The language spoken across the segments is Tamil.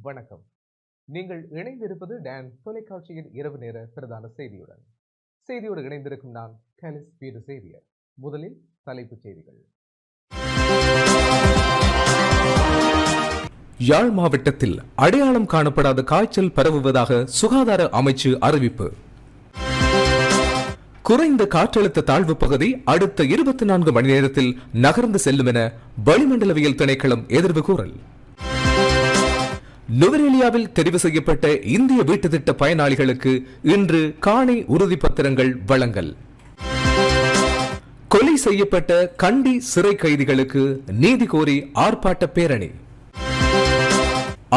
வணக்கம். நீங்கள் இணைந்திருப்பது டான் தொலைக்காட்சியின் இரவு நேர பிரதான செய்தியுடன். செய்தியோடு இணைந்திருக்கும் நான் கலிஸ் பீடு சேவியர். முதலில் தலைப்புச் செய்திகள். யாழ் மாவட்டத்தில் அடையாளம் காணப்படாத காய்ச்சல் பரவுவதாக சுகாதார அமைச்சு அறிவிப்பு. குறைந்த காற்றழுத்த தாழ்வு பகுதி அடுத்த 24 மணி நேரத்தில் நகர்ந்து செல்லும் என வளிமண்டலவியல் திணைக்களம் எதிர்வு கூறல். நுவரெலியாவில் தெரிவு செய்யப்பட்ட இந்திய வீட்டு திட்ட பயனாளிகளுக்கு இன்று காணி உறுதிப்பத்திரங்கள் வழங்கல். கொலை செய்யப்பட்ட கண்டி சிறை கைதிகளுக்கு நீதி கோரி ஆர்ப்பாட்ட பேரணி.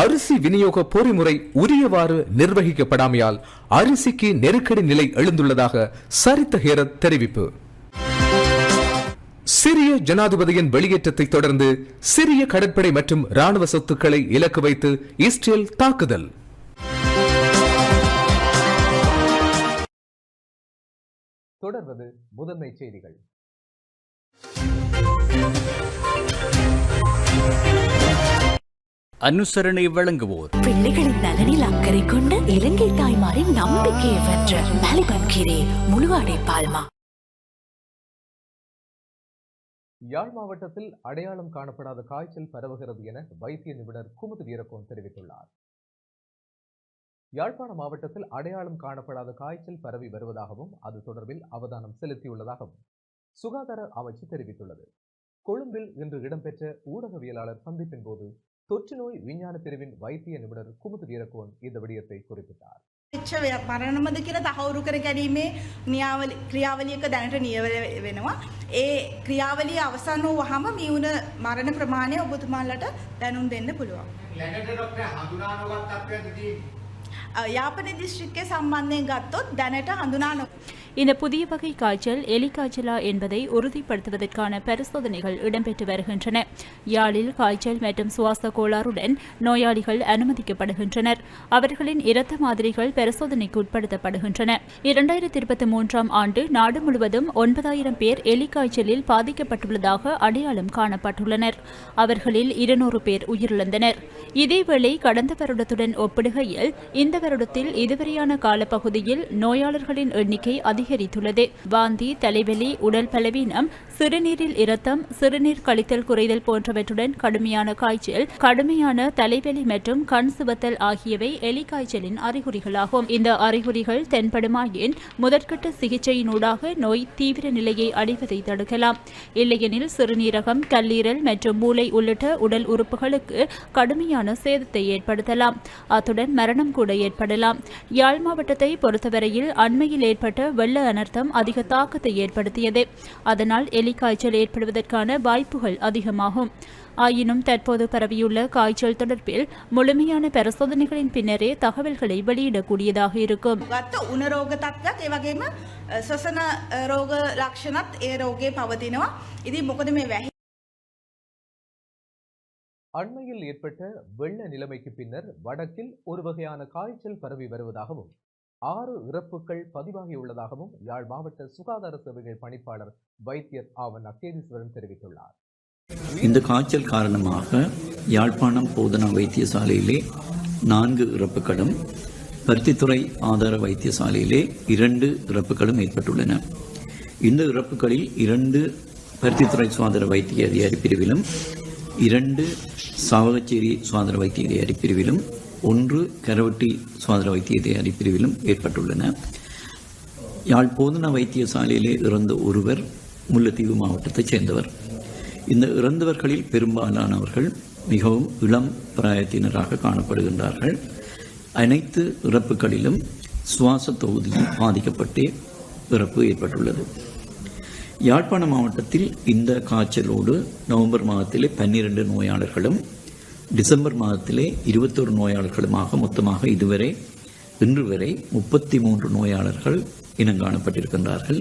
அரிசி விநியோக பொறிமுறை உரியவாறு நிர்வகிக்கப்படாமையால் அரிசிக்கு நெருக்கடி நிலை எழுந்துள்ளதாக சரித்த ஹேரத் தெரிவிப்பு. சிரிய ஜனாதிபதியின் வெளியேற்றத்தை தொடர்ந்து சிரிய கடற்படை மற்றும் ராணுவ சொத்துக்களை இலக்கு வைத்து இஸ்ரேல் தாக்குதல். தொடர்வது முதன்மை செய்திகள். அனுசரணை வழங்குவோர் பிள்ளைகளின் நலனில் அக்கறை கொண்ட இலங்கை தாய்மாரின் நம்பிக்கையை வென்ற மலிபன் கீரை முழுவாடை பால்மா. யாழ் மாவட்டத்தில் அடையாளம் காணப்படாத காய்ச்சல் பரவுகிறது என வைத்திய நிபுணர் குமுது வீரகோன் தெரிவித்துள்ளார். யாழ்ப்பாண மாவட்டத்தில் அடையாளம் காணப்படாத காய்ச்சல் பரவி வருவதாகவும் அது தொடர்பில் அவதானம் செலுத்தியுள்ளதாகவும் சுகாதார அமைச்சு தெரிவித்துள்ளது. கொழும்பில் இன்று இடம்பெற்ற ஊடகவியலாளர் சந்திப்பின் போது தொற்று நோய் விஞ்ஞான பிரிவின் வைத்திய நிபுணர் குமுது வீரகோன் இந்த விடயத்தை குறிப்பிட்டார். මරණමද කියලා තහවුරු කර ගැනීමේ ක්‍රියාවලියක දැනට නියවල වෙනවා. ඒ ක්‍රියාවලිය අවසන් වුවහම මියුන මරණ ප්‍රමාණය ඔබතුමාලට දැනුම් දෙන්න පුළුවන්. යාපන දිස්ත්‍රික්කයේ සම්බන්ධයෙන් ගත්තොත් දැනට හඳුනා இந்த புதிய வகை காய்ச்சல் எலி காய்ச்சலா என்பதை உறுதிப்படுத்துவதற்கான பரிசோதனைகள் இடம்பெற்று வருகின்றன. யாழில் காய்ச்சல் மற்றும் சுவாச கோளாறுடன் நோயாளிகள் அனுமதிக்கப்படுகின்றனர். அவர்களின் இரத்த மாதிரிகள் பரிசோதனைக்கு உட்படுத்தப்படுகின்றன. 2023 ஆண்டு நாடு முழுவதும் 9000 பேர் எலி காய்ச்சலில் பாதிக்கப்பட்டுள்ளதாக அடையாளம் காணப்பட்டுள்ளனர். அவர்களில் 200 பேர் உயிரிழந்தனர். இதேவேளை கடந்த வருடத்துடன் ஒப்பிடுகையில் இந்த வருடத்தில் இதுவரையான காலப்பகுதியில் நோயாளர்களின் எண்ணிக்கை அதிகரித்துள்ளது. வாந்தி, தலைவலி, உடல் பலவீனம், சிறுநீரில் இரத்தம், சிறுநீர் கழித்தல் குறைதல் போன்றவற்றுடன் கடுமையான காய்ச்சல், கடுமையான தலைவலி மற்றும் கண் சிவத்தல் ஆகியவை எலி காய்ச்சலின் அறிகுறிகளாகும். இந்த அறிகுறிகள் தென்படுமாயின் முதற்கட்ட சிகிச்சையினூடாக நோய் தீவிர நிலையை அடைவதை தடுக்கலாம். இல்லையெனில் சிறுநீரகம், கல்லீரல் மற்றும் மூளை உள்ளிட்ட உடல் உறுப்புகளுக்கு கடுமையான சேதத்தை ஏற்படுத்தலாம். அத்துடன் மரணம் கூட ஏற்படலாம். யாழ் மாவட்டத்தை பொறுத்தவரையில் அண்மையில் ஏற்பட்ட வெள்ள அனர்த்தம் அதிக தாக்கத்தை ஏற்படுத்தியது. அதனால் எலி காய்ச்சல் ஏற்படுவதற்கான வாய்ப்புகள் அதிகமாகும். ஆயினும் தற்போது பரவியுள்ள காய்ச்சல் தொடர்பில் முழுமையான பரிசோதனைகளின் பின்னரே தகவல்களை வெளியிடக்கூடியதாக இருக்கும். அண்மையில் ஏற்பட்ட வெள்ள நிலைமைக்கு பின்னர் வடக்கில் ஒரு வகையான காய்ச்சல் பரவி வருவதாகவும் 6 இறப்புகள் பதிவாகியுள்ளதாகவும் யாழ் மாவட்ட சுகாதார சேவைகள் பணிப்பாளர் வைத்தியர் ஆவன் அக்கேதீஸ்வரன் தெரிவித்துள்ளார். இந்த காய்ச்சல் காரணமாக யாழ்ப்பாணம் போதனா வைத்தியசாலையிலே 4 இறப்புகளும், பருத்தித்துறை ஆதார வைத்தியசாலையிலே 2 இறப்புகளும் ஏற்பட்டுள்ளன. இந்த இறப்புகளில் 2 பருத்தித்துறை சுகாதார வைத்திய அதிகாரி பிரிவிலும், 2 சாவகச்சேரி சுகாதார வைத்திய அதிகாரி பிரிவிலும், 1 கரவட்டி சுகாதார வைத்திய அதிகாரி பிரிவிலும் ஏற்பட்டுள்ளன. யாழ் போதனா வைத்தியசாலையிலே இறந்த ஒருவர் முல்லைத்தீவு மாவட்டத்தைச் சேர்ந்தவர். இந்த இறந்தவர்களில் பெரும்பாலானவர்கள் மிகவும் இளம் பிராயத்தினராக காணப்படுகின்றார்கள். அனைத்து இறப்புகளிலும் சுவாச தொகுதியில் பாதிக்கப்பட்டே இறப்பு ஏற்பட்டுள்ளது. யாழ்ப்பாண மாவட்டத்தில் இந்த காய்ச்சலோடு நவம்பர் மாதத்திலே 12 நோயாளர்களும், டிசம்பர் மாதத்திலே 21 நோயாளர்களுமாக மொத்தமாக இதுவரை இன்று வரை 33 நோயாளர்கள் இனங்காணப்பட்டிருக்கின்றார்கள்.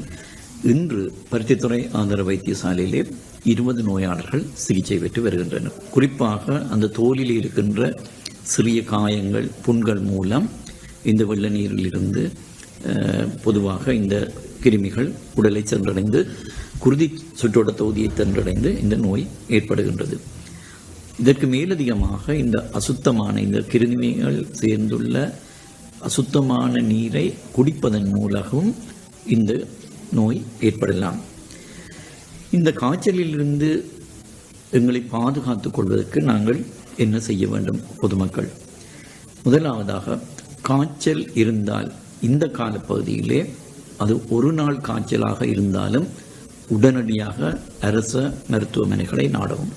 இன்று பருத்தித்துறை ஆதார வைத்தியசாலையிலே 20 நோயாளர்கள் சிகிச்சை பெற்று வருகின்றனர். குறிப்பாக அந்த தோலில் இருக்கின்ற சிறிய காயங்கள், புண்கள் மூலம் இந்த வெள்ள நீரில் இருந்து பொதுவாக இந்த கிருமிகள் உடலை சென்றடைந்து குருதி சுற்றோட்ட தொகுதியை சென்றடைந்து இந்த நோய் ஏற்படுகின்றது. இதற்கு மேலதிகமாக இந்த அசுத்தமான இந்த கிருமிகள் சேர்ந்துள்ள அசுத்தமான நீரை குடிப்பதன் மூலமும் இந்த நோய் ஏற்படலாம். இந்த காய்ச்சலிலிருந்து எங்களை பாதுகாத்துக் கொள்வதற்கு நாங்கள் என்ன செய்ய வேண்டும்? பொதுமக்கள் முதலாவதாக காய்ச்சல் இருந்தால் இந்த காலப்பகுதியிலே அது ஒரு நாள் காய்ச்சலாக இருந்தாலும் உடனடியாக அரச மருத்துவமனைகளை நாடவும்.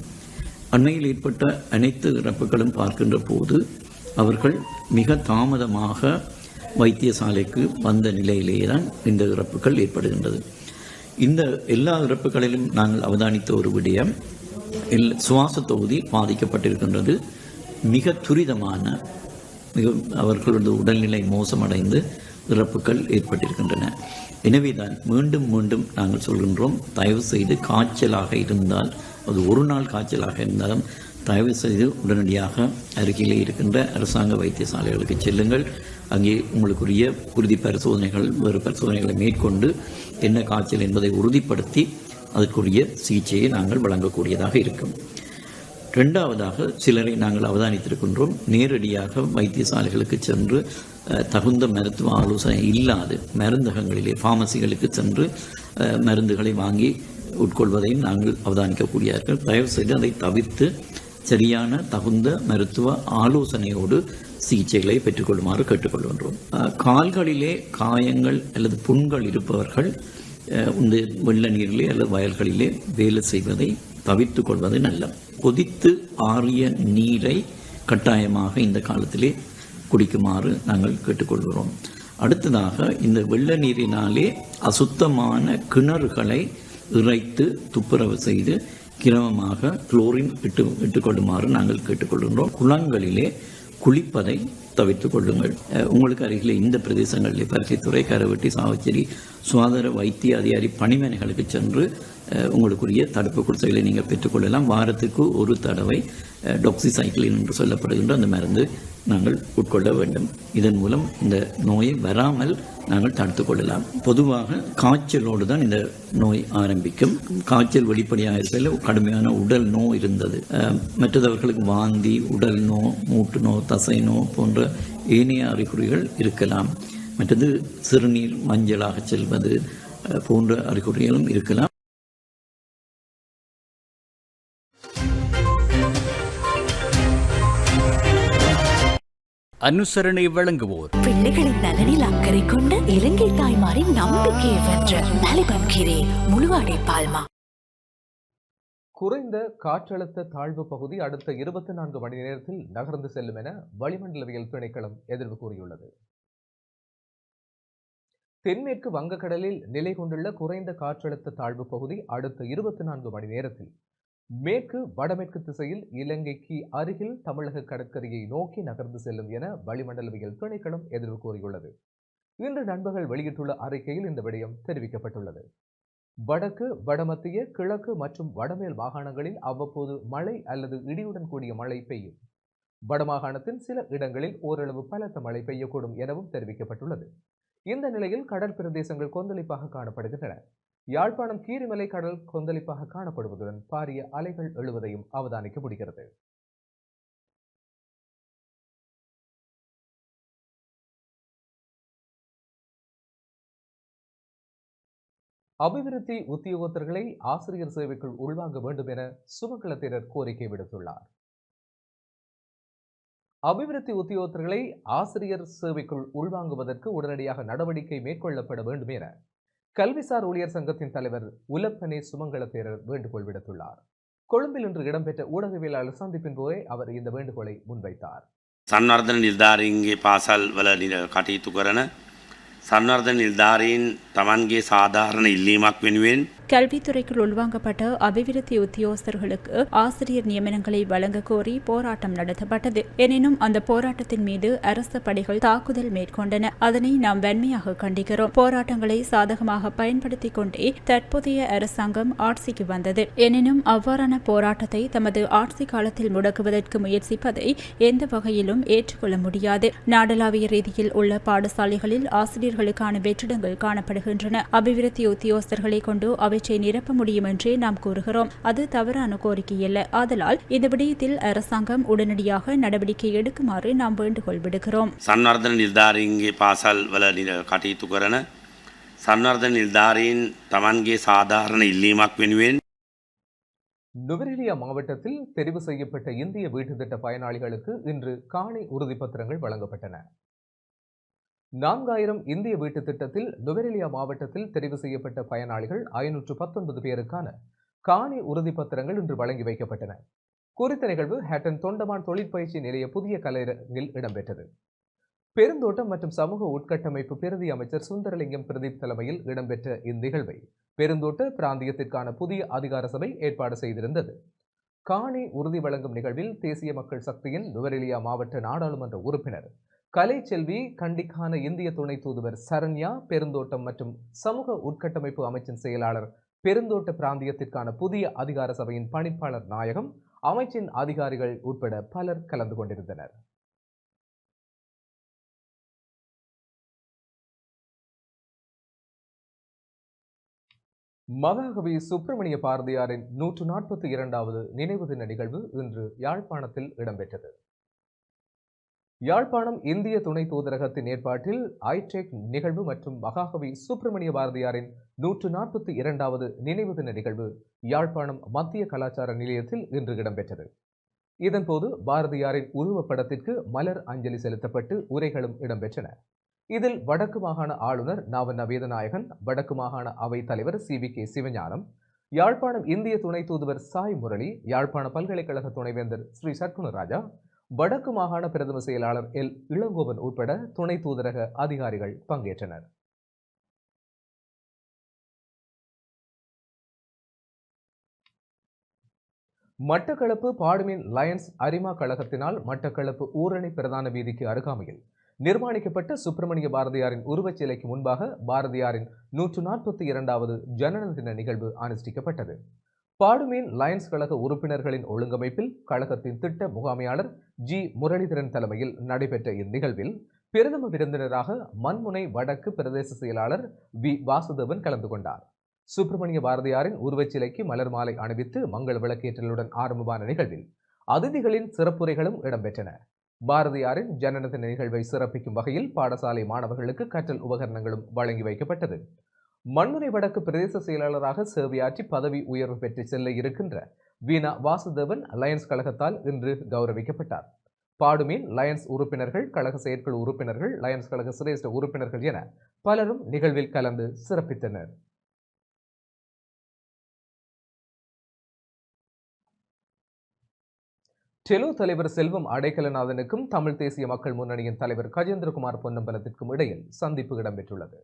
அண்மையில் ஏற்பட்ட அனைத்து இறப்புகளும் பார்க்கின்ற போது அவர்கள் மிக தாமதமாக வைத்தியசாலைக்கு வந்த நிலையிலேயே தான் இந்த இறப்புகள் ஏற்படுகின்றது. இந்த எல்லா இறப்புகளிலும் நாங்கள் அவதானித்த ஒரு விடயம், சுவாச தொகுதி பாதிக்கப்பட்டிருக்கின்றது. மிக துரிதமான அவர்களது உடல்நிலை மோசமடைந்து இறப்புகள் ஏற்பட்டிருக்கின்றன. எனவேதான் மீண்டும் மீண்டும் நாங்கள் சொல்கின்றோம், தயவு செய்து காய்ச்சலாக இருந்தால், அது ஒரு நாள் காய்ச்சலாக இருந்தாலும் தயவு செய்து உடனடியாக அருகிலே இருக்கின்ற அரசாங்க வைத்தியசாலைகளுக்கு செல்லுங்கள். அங்கே உங்களுக்குரிய உறுதி பரிசோதனைகள், வேறு பரிசோதனைகளை மேற்கொண்டு என்ன காய்ச்சல் என்பதை உறுதிப்படுத்தி அதற்குரிய சிகிச்சையை நாங்கள் வழங்கக்கூடியதாக இருக்கும். இரண்டாவதாக, சிலரை நாங்கள் அவதானித்திருக்கின்றோம், நேரடியாக வைத்தியசாலைகளுக்கு சென்று தகுந்த மருத்துவ ஆலோசனை இல்லாது மருந்தகங்களிலே ஃபார்மசிகளுக்கு சென்று மருந்துகளை வாங்கி உட்கொள்வதையும் நாங்கள் அவதானிக்கக்கூடியார்கள். தயவு செய்து அதை தவிர்த்து சரியான தகுந்த மருத்துவ ஆலோசனையோடு சிகிச்சைகளை பெற்றுக்கொள்ளுமாறு கேட்டுக்கொள்கின்றோம். கால்களிலே காயங்கள் அல்லது புண்கள் இருப்பவர்கள் இந்த வெள்ள நீரிலே அல்லது வயல்களிலே வேலை செய்வதை தவிர்த்து கொள்வது நல்லது. கொதித்து ஆறிய நீரை கட்டாயமாக இந்த காலத்திலே குடிக்குமாறு நாங்கள் கேட்டுக்கொள்கிறோம். அடுத்ததாக, இந்த வெள்ள நீரினாலே அசுத்தமான கிணறுகளை இறைத்து துப்புரவு செய்து கிரமமாக குளோரின் இட்டுக்கொள்ளுமாறு நாங்கள் கேட்டுக்கொள்கின்றோம். குளங்களிலே குளிப்பதை தவிர்த்து கொள்ளுங்கள். உங்களுக்கு அருகிலே இந்த பிரதேசங்களிலே பருத்தித்துறை, கரவெட்டி, சாவச்சேரி சுகாதார வைத்திய அதிகாரி பணிமனைகளுக்கு சென்று உங்களுக்குரிய தடுப்பு குடிசைகளை நீங்கள் பெற்றுக்கொள்ளலாம். வாரத்துக்கு ஒரு தடவை டாக்ஸிசைக்ளின் என்று சொல்லப்படுகின்ற அந்த மருந்து நாங்கள் உட்கொள்ள வேண்டும். இதன் மூலம் இந்த நோயை வராமல் நாங்கள் தடுத்து கொள்ளலாம். பொதுவாக காய்ச்சலோடு தான் இந்த நோய் ஆரம்பிக்கும். காய்ச்சல் வெளிப்படையாக இருக்கையில் கடுமையான உடல் நோ இருந்தது, மற்றவர்களுக்கு வாந்தி, உடல் நோ, மூட்டு நோ, தசை நோ போன்ற ஏனைய அறிகுறிகள் இருக்கலாம். மற்றது சிறுநீர் மஞ்சளாக செல்வது போன்ற அறிகுறிகளும் இருக்கலாம். அனுசரணை வழங்குவோர் பிள்ளைகளின் நலனில் அக்கறை கொண்ட இலங்கை தாய்மாரின் நம்பிக்கையை வென்ற மலிபன் கீரை முழுவாடை பால்மா. குறைந்த காற்றழுத்த தாழ்வு பகுதி அடுத்த 24 மணி நேரத்தில் நகர்ந்து செல்லும் என வளிமண்டலவியல் திணைக்களம் எதிர்வு கூறியுள்ளது. தென்மேற்கு வங்கக்கடலில் நிலை கொண்டுள்ள குறைந்த காற்றழுத்த தாழ்வு பகுதி அடுத்த 24 மணி நேரத்தில் மேற்கு வடமேற்கு திசையில் இலங்கைக்கு அருகில் தமிழக கடற்கரையை நோக்கி நகர்ந்து செல்லும் என வளிமண்டலவியல் திணைக்களம் எதிர்வு கூறியுள்ளது. இன்று நண்பகல் வெளியிட்டுள்ள அறிக்கையில் இந்த விடயம் தெரிவிக்கப்பட்டுள்ளது. வடக்கு, வடமத்திய, கிழக்கு மற்றும் வடமேல் மாகாணங்களில் அவ்வப்போது மழை அல்லது இடியுடன் கூடிய மழை பெய்யும். வடமாகாணத்தின் சில இடங்களில் ஓரளவு பலத்த மழை பெய்யக்கூடும் எனவும் தெரிவிக்கப்பட்டுள்ளது. இந்த நிலையில் கடல் பிரதேசங்கள் கொந்தளிப்பாக காணப்படுகின்றன. யாழ்ப்பாணம் கீரிமலை கடல் கொந்தளிப்பாக காணப்படுவதுடன் பாரிய அலைகள் எழுவதையும் அவதானிக்க முடிகிறது. அபிவிருத்தி உத்தியோகத்தர்களை ஆசிரியர் சேவைக்குள் உள்வாங்க வேண்டும் என சுமங்கலத்தினர் கோரிக்கை விடுத்துள்ளார். அபிவிருத்தி உத்தியோகத்தர்களை ஆசிரியர் சேவைக்குள் உள்வாங்குவதற்கு உடனடியாக நடவடிக்கை மேற்கொள்ளப்பட வேண்டும் என கல்விசார் ஊழியர் சங்கத்தின் தலைவர் உலப்பனே சுமங்கல தேரர் வேண்டுகோள் விடுத்துள்ளார். கொழும்பில் இன்று இடம்பெற்ற ஊடகவியலாளர் சந்திப்பின் போதே அவர் இந்த வேண்டுகோளை முன்வைத்தார். සංවර්ධන නිලධාරීන්ගේ පාසල් වල කටයුතු කරන සංවර්ධන නිලධාරීන් තමන්ගේ සාධාරණ ඉල්ලීමක් වෙනුවෙන් கல்வித்துறைக்குள் உள்வாங்கப்பட்ட அபிவிருத்தி உத்தியோகஸ்தர்களுக்கு ஆசிரியர் நியமனங்களை வழங்க கோரி போராட்டம் நடத்தப்பட்டது. எனினும் அந்த போராட்டத்தின் மீது அரச படைகள் தாக்குதல் மேற்கொண்டன. அதனை நாம் வன்மையாக கண்டிக்கிறோம். போராட்டங்களை சாதகமாக பயன்படுத்திக் கொண்டே தற்போதைய அரசாங்கம் ஆட்சிக்கு வந்தது. எனினும் அவ்வாறான போராட்டத்தை தமது ஆட்சி காலத்தில் முடக்குவதற்கு முயற்சிப்பதை எந்த வகையிலும் ஏற்றுக்கொள்ள முடியாது. நாடளாவிய ரீதியில் உள்ள பாடசாலைகளில் ஆசிரியர்களுக்கான வெற்றிடங்கள் காணப்படுகின்றன. அபிவிருத்தி உத்தியோகஸ்தர்களை கொண்டு அவை அவற்றை நிரப்ப முடியும் என்றே நாம் கூறுகிறோம். அது தவறான கோரிக்கையல்ல. ஆதலால் இந்த விடயத்தில் அரசாங்கம் உடனடியாக நடவடிக்கை எடுக்குமாறு நாம் வேண்டுகோள் விடுகிறோம். සංවර්ධන නිල්ධාරීන්ගේ පාසල් වල කටයුතු කරන සංවර්ධන නිල්ධාරීන් තමන්ගේ සාධාරණ ඉල්ලීමක් වෙනුවෙන් நுவரெலியா மாவட்டத்தில் தெரிவு செய்யப்பட்ட இந்திய வீட்டு திட்ட பயனாளிகளுக்கு இன்று காணி உறுதிப்பத்திரங்கள் வழங்கப்பட்டன. 4000 இந்திய வீட்டு திட்டத்தில் நுவரெலியா மாவட்டத்தில் தெரிவு செய்யப்பட்ட பயனாளிகள் 519 பேருக்கான காணி உறுதிப்பத்திரங்கள் இன்று வழங்கி வைக்கப்பட்டன. குறித்த நிகழ்வு ஹேட்டன் தொண்டமான் தொழிற்பயிற்சி நிலைய புதிய கலையரங்கில் இடம்பெற்றது. பெருந்தோட்டம் மற்றும் சமூக உட்கட்டமைப்பு பிரதி அமைச்சர் சுந்தரலிங்கம் பிரதீப் தலைமையில் இடம்பெற்ற இந்நிகழ்வை பெருந்தோட்ட பிராந்தியத்திற்கான புதிய அதிகார சபை ஏற்பாடு செய்திருந்தது. காணி உறுதி வழங்கும் நிகழ்வில் தேசிய மக்கள் சக்தியின் நுவரெலியா மாவட்ட நாடாளுமன்ற உறுப்பினர் கலைச்செல்வி, கண்டிக்கான இந்திய துணை தூதுவர் சரண்யா, பெருந்தோட்டம் மற்றும் சமூக உட்கட்டமைப்பு அமைச்சின் செயலாளர், பெருந்தோட்ட பிராந்தியத்திற்கான புதிய அதிகார சபையின் பணிப்பாளர் நாயகம், அமைச்சின் அதிகாரிகள் உட்பட பலர் கலந்து கொண்டிருந்தனர். மகாகவி சுப்பிரமணிய பாரதியாரின் 142வது நினைவு தின நிகழ்வு இன்று யாழ்ப்பாணத்தில் இடம்பெற்றது. யாழ்ப்பாணம் இந்திய துணை தூதரகத்தின் ஏற்பாட்டில் ஐடெக் நிகழ்வு மற்றும் மகாகவி சுப்பிரமணிய பாரதியாரின் 142வது நினைவு தின நிகழ்வு யாழ்ப்பாணம் மத்திய கலாச்சார நிலையத்தில் இன்று இடம்பெற்றது. இதன்போது பாரதியாரின் உருவப்படத்திற்கு மலர் அஞ்சலி செலுத்தப்பட்டு உரைகளும் இடம்பெற்றன. இதில் வடக்கு மாகாண ஆளுநர் நாவண்ண வேதநாயகன், வடக்கு மாகாண அவை தலைவர் CVK சிவஞானம், யாழ்ப்பாணம் இந்திய துணை தூதுவர் சாய் முரளி, யாழ்ப்பாண பல்கலைக்கழக துணைவேந்தர் ஸ்ரீ சற்குணராஜா, வடக்கு மாகாண பிரதம செயலாளர் L இளங்கோவன் உட்பட துணை தூதரக அதிகாரிகள் பங்கேற்றனர். மட்டக்களப்பு பாடுமீன் லயன்ஸ் அரிமா கழகத்தினால் மட்டக்களப்பு ஊரணி பிரதான வீதிக்கு அருகாமையில் நிர்மாணிக்கப்பட்ட சுப்பிரமணிய பாரதியாரின் உருவச் சிலைக்கு முன்பாக பாரதியாரின் 142வது ஜனன தின நிகழ்வு அனுஷ்டிக்கப்பட்டது. பாடுமீன் லயன்ஸ் கழக உறுப்பினர்களின் ஒழுங்கமைப்பில் கழகத்தின் திட்ட முகாமையாளர் G முரளிதரன் தலைமையில் நடைபெற்ற இந்நிகழ்வில் பிரதம விருந்தினராக மண்முனை வடக்கு பிரதேச செயலாளர் V வாசுதேவன் கலந்து கொண்டார். சுப்பிரமணிய பாரதியாரின் உருவச் சிலைக்கு மலர் மாலை அணிவித்து மங்கள விளக்கேற்றலுடன் ஆரம்பமான நிகழ்வில் அதிதிகளின் சிறப்புரைகளும் இடம்பெற்றன. பாரதியாரின் ஜனன தின நிகழ்வை சிறப்பிக்கும் வகையில் பாடசாலை மாணவர்களுக்கு கற்றல் உபகரணங்களும் வழங்கி வைக்கப்பட்டது. மண்முனை வடக்கு பிரதேச செயலாளராக சேவையாற்றி பதவி உயர்வு பெற்று செல்ல இருக்கின்ற வீணா வாசுதேவன் லயன்ஸ் கழகத்தால் இன்று கௌரவிக்கப்பட்டார். பாடுமீன் லயன்ஸ் உறுப்பினர்கள், கழக செயற்குழு உறுப்பினர்கள், லயன்ஸ் கழக சிரேஷ்ட உறுப்பினர்கள் என பலரும் நிகழ்வில் கலந்து சிறப்பித்தனர். டெலோ தலைவர் செல்வம் அடைக்கலநாதனுக்கும் தமிழ் தேசிய மக்கள் முன்னணியின் தலைவர் கஜேந்திரகுமார் பொன்னம்பலத்திற்கும் இடையில் சந்திப்பு இடம்பெற்றுள்ளது.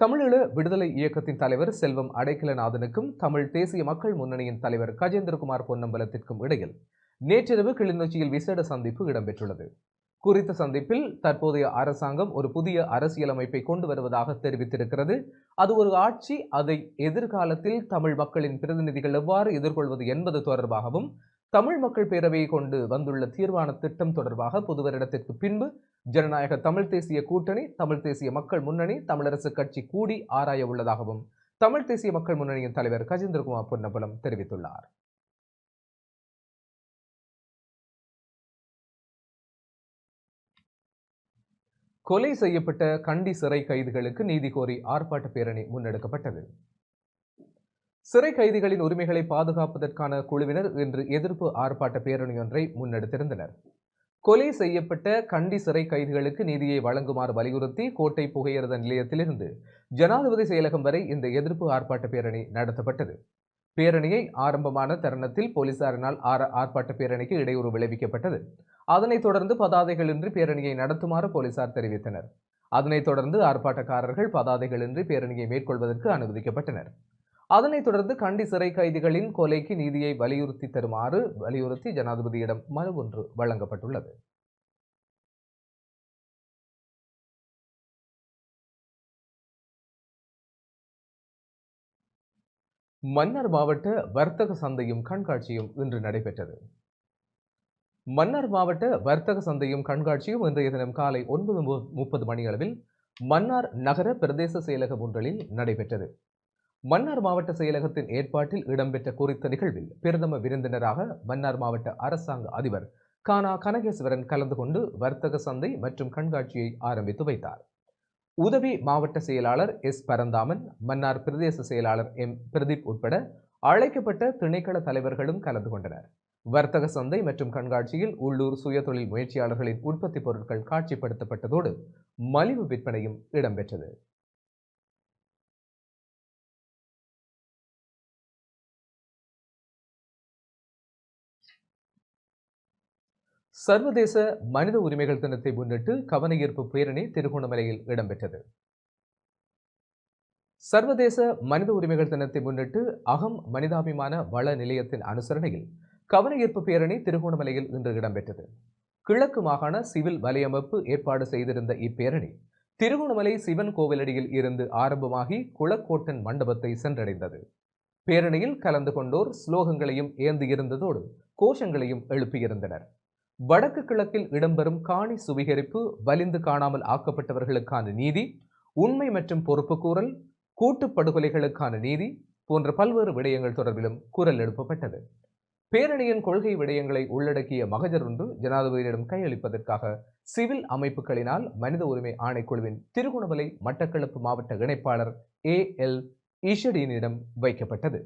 தமிழீழ விடுதலை இயக்கத்தின் தலைவர் செல்வம் அடைக்கலநாதனுக்கும் தமிழ் தேசிய மக்கள் முன்னணியின் தலைவர் கஜேந்திரகுமார் பொன்னம்பலத்திற்கும் இடையில் நேற்றிரவு கிளிநொச்சியில் விசேட சந்திப்பு இடம்பெற்றுள்ளது. குறித்த சந்திப்பில் தற்போதைய அரசாங்கம் ஒரு புதிய அரசியலமைப்பை கொண்டு வருவதாக தெரிவித்திருக்கிறது. அது ஒரு ஆட்சி, அதை எதிர்காலத்தில் தமிழ் மக்களின் பிரதிநிதிகள் எவ்வாறு எதிர்கொள்வது என்பது தொடர்பாகவும் தமிழ் மக்கள் பேரவையை கொண்டு வந்துள்ள தீர்வான திட்டம் தொடர்பாக புது வருடத்திற்கு பின்பு ஜனநாயக தமிழ் தேசிய கூட்டணி, தமிழ் தேசிய மக்கள் முன்னணி, தமிழரசு கட்சி கூடி ஆராய உள்ளதாகவும் தமிழ் தேசிய மக்கள் முன்னணியின் தலைவர் கஜேந்திரகுமார் பொன்னம்பலம் தெரிவித்துள்ளார். கொலை செய்யப்பட்ட கண்டி சிறை கைதிகளுக்கு நீதி கோரி ஆர்ப்பாட்ட பேரணி முன்னெடுக்கப்பட்டது. சிறை கைதிகளின் உரிமைகளை பாதுகாப்பதற்கான குழுவினர் இன்று எதிர்ப்பு ஆர்ப்பாட்ட பேரணி ஒன்றை முன்னெடுத்திருந்தனர். கொலை செய்யப்பட்ட கண்டி சிறை கைதிகளுக்கு நீதியை வழங்குமாறு வலியுறுத்தி கோட்டை புகையிரத நிலையத்திலிருந்து ஜனாதிபதி செயலகம் வரை இந்த எதிர்ப்பு ஆர்ப்பாட்ட பேரணி நடத்தப்பட்டது. பேரணியை ஆரம்பமான தருணத்தில் போலீசாரினால் ஆர்ப்பாட்ட பேரணிக்கு இடையூறு விளைவிக்கப்பட்டது. அதனைத் தொடர்ந்து பதாதைகளின்றி பேரணியை நடத்துமாறு போலீசார் தெரிவித்தனர். அதனைத் தொடர்ந்து ஆர்ப்பாட்டக்காரர்கள் பதாதைகளின்றி பேரணியை மேற்கொள்வதற்கு அனுமதிக்கப்பட்டனர். அதனைத் தொடர்ந்து கண்டி சிறை கைதிகளின் கொலைக்கு நீதியை வலியுறுத்தி ஜனாதிபதியிடம் மனு ஒன்று வழங்கப்பட்டுள்ளது. மன்னார் மாவட்ட வர்த்தக சந்தையும் கண்காட்சியும் இன்று நடைபெற்றது. மன்னார் மாவட்ட வர்த்தக சந்தையும் கண்காட்சியும் இன்றைய தினம் காலை 9:30 மணியளவில் மன்னார் நகர பிரதேச செயலகம் ஒன்றில் நடைபெற்றது. மன்னார் மாவட்ட செயலகத்தின் ஏற்பாட்டில் இடம்பெற்ற குறித்த நிகழ்வில் பிரதம விருந்தினராக மன்னார் மாவட்ட அரசாங்க அதிபர் கானா கனகேஸ்வரன் கலந்து கொண்டு வர்த்தக சந்தை மற்றும் கண்காட்சியை ஆரம்பித்து வைத்தார். உதவி மாவட்ட செயலாளர் எஸ் பரந்தாமன், மன்னார் பிரதேச செயலாளர் எம் பிரதீப் உட்பட அழைக்கப்பட்ட திணைக்கள தலைவர்களும் கலந்து கொண்டனர். வர்த்தக சந்தை மற்றும் கண்காட்சியில் உள்ளூர் சுயதொழில் முயற்சியாளர்களின் உற்பத்தி பொருட்கள் காட்சிப்படுத்தப்பட்டதோடு மலிவு விற்பனையும் இடம்பெற்றது. சர்வதேச மனித உரிமைகள் தினத்தை முன்னிட்டு கவனஈர்ப்பு பேரணி திருகோணமலையில் இடம்பெற்றது. சர்வதேச மனித உரிமைகள் தினத்தை முன்னிட்டு அகம் மனிதாபிமான வள நிலையத்தின் அனுசரணையில் கவனஈர்ப்பு பேரணி திருகோணமலையில் இன்று இடம்பெற்றது. கிழக்கு மாகாண சிவில் வலையமைப்பு ஏற்பாடு செய்திருந்த இப்பேரணி திருகோணமலை சிவன் கோவிலடியில் இருந்து ஆரம்பமாகி குளக்கோட்டன் மண்டபத்தை சென்றடைந்தது. பேரணியில் கலந்து கொண்டோர் ஸ்லோகங்களையும் ஏந்தியிருந்ததோடு கோஷங்களையும் எழுப்பியிருந்தனர். வடக்கு கிழக்கில் இடம்பெறும் காணி சுவீகரிப்பு, வலிந்து காணாமல் ஆக்கப்பட்டவர்களுக்கான நீதி, உண்மை மற்றும் பொறுப்புக்கூறல், கூட்டுப்படுகொலைகளுக்கான நீதி போன்ற பல்வேறு விடயங்கள் தொடர்பிலும் குரல் எழுப்பப்பட்டது. பேரணியின் கொள்கை விடயங்களை உள்ளடக்கிய மகஜர் ஒன்று ஜனாதிபதியிடம் கையளிப்பதற்காக சிவில் அமைப்புகளினால் மனித உரிமை ஆணைக்குழுவின் திருகோணமலை மட்டக்களப்பு மாவட்ட இணைப்பாளர் AL ஈஷடியினிடம் வைக்கப்பட்டது.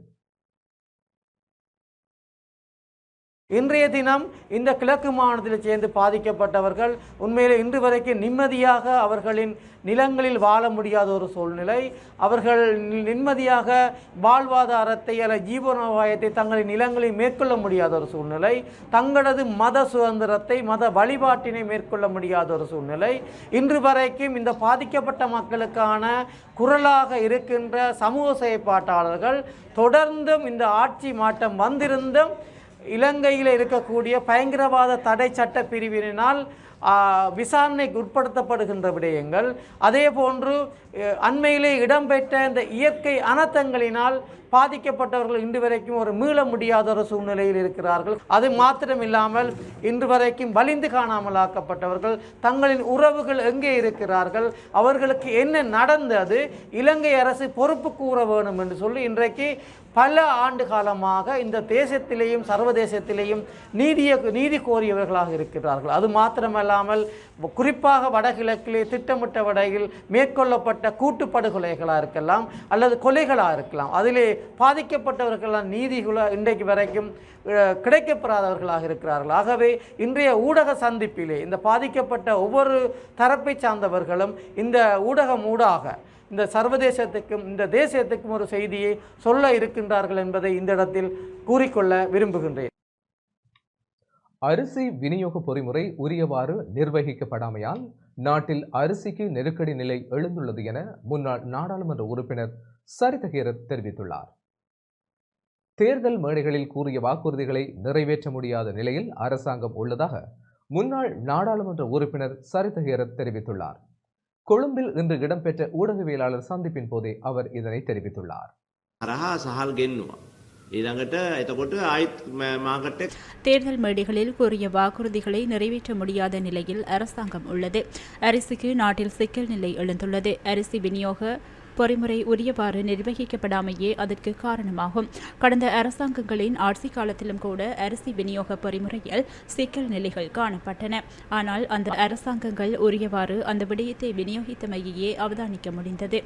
இன்றைய தினம் இந்த கிழக்கு மாநிலத்தில் சேர்ந்து பாதிக்கப்பட்டவர்கள் உண்மையில் இன்று வரைக்கும் நிம்மதியாக அவர்களின் நிலங்களில் வாழ முடியாத ஒரு சூழ்நிலை, அவர்கள் நிம்மதியாக வாழ்வாதாரத்தை அல்ல ஜீவனோபாயத்தை தங்களின் நிலங்களில் மேற்கொள்ள முடியாத ஒரு சூழ்நிலை, தங்களது மத சுதந்திரத்தை மத வழிபாட்டினை மேற்கொள்ள முடியாத ஒரு சூழ்நிலை. இன்று வரைக்கும் இந்த பாதிக்கப்பட்ட மக்களுக்கான குரலாக இருக்கின்ற சமூக செயற்பாட்டாளர்கள் தொடர்ந்தும் இந்த ஆட்சி மாற்றம் வந்திருந்தும் இலங்கையில் இருக்கக்கூடிய பயங்கரவாத தடை சட்ட பிரிவினால் விசாரணைக்கு உட்படுத்தப்படுகின்ற விடயங்கள், அதே போன்று அண்மையிலே இடம்பெற்ற இந்த இயற்கை அனர்த்தங்களினால் பாதிக்கப்பட்டவர்கள் இன்று வரைக்கும் ஒரு மீள முடியாத ஒரு சூழ்நிலையில் இருக்கிறார்கள். அது மாத்திரமில்லாமல் இன்று வரைக்கும் வலிந்து காணாமல் ஆக்கப்பட்டவர்கள் தங்களின் உறவுகள் எங்கே இருக்கிறார்கள், அவர்களுக்கு என்ன நடந்தது, இலங்கை அரசு பொறுப்பு கூற வேண்டும் என்று சொல்லி இன்றைக்கு பல ஆண்டு காலமாக இந்த தேசத்திலேயும் சர்வதேசத்திலேயும் நீதி கோரியவர்களாக இருக்கிறார்கள். அது மாத்திரமல்லாமல் குறிப்பாக வடகிழக்கிலே திட்டமிட்ட வடையில் மேற்கொள்ளப்பட்ட கூட்டுப்படுகொலைகளாக இருக்கலாம் அல்லது கொலைகளாக இருக்கலாம், அதிலே பாதிக்கப்பட்டவர்களால் நீதிகளை இன்றைக்கு வரைக்கும் கிடைக்கப்பெறாதவர்களாக இருக்கிறார்கள். ஆகவே இன்றைய ஊடக சந்திப்பிலே இந்த பாதிக்கப்பட்ட ஒவ்வொரு தரப்பை சார்ந்தவர்களும் இந்த ஊடகம் ஊடாக இந்த சர்வதேசத்துக்கும் இந்த தேசத்துக்கும் ஒரு செய்தியை சொல்ல இருக்கின்றார்கள் என்பதை இந்த இடத்தில் கூறிக்கொள்ள விரும்புகின்றேன். அரிசி விநியோக பொறிமுறை உரியவாறு நிர்வகிக்கப்படாமையால் நாட்டில் அரிசிக்கு நெருக்கடி நிலை எழுந்துள்ளது என முன்னாள் நாடாளுமன்ற உறுப்பினர் சரித ஹேரத் தெரிவித்துள்ளார். தேர்தல் மேடைகளில் கூறிய வாக்குறுதிகளை நிறைவேற்ற முடியாத நிலையில் அரசாங்கம் உள்ளதாக முன்னாள் நாடாளுமன்ற உறுப்பினர் சரித ஹேரத் தெரிவித்துள்ளார். கொழும்பில் இன்று இடம்பெற்ற ஊடகவியலாளர் சந்திப்பின் போதே அவர் இதனை தெரிவித்துள்ளார். தேர்தல் மேடைகளில் கூறிய வாக்குறுதிகளை நிறைவேற்ற முடியாத நிலையில் அரசாங்கம் உள்ளது. அரிசிக்கு நாட்டில் சிக்கல் நிலை எழுந்துள்ளது. அரிசி விநியோக பொறிமுறை உரியவாறு நிர்வகிக்கப்படாமையே அதற்கு காரணமாகும். கடந்த அரசாங்கங்களின் ஆட்சி காலத்திலும் கூட அரிசி விநியோக பொறிமுறையில் சிக்கல் நிலைகள் காணப்பட்டன. ஆனால் அந்த அரசாங்கங்கள் உரியவாறு அந்த விடயத்தை விநியோகித்தமையே அவதானிக்க முடிந்தது.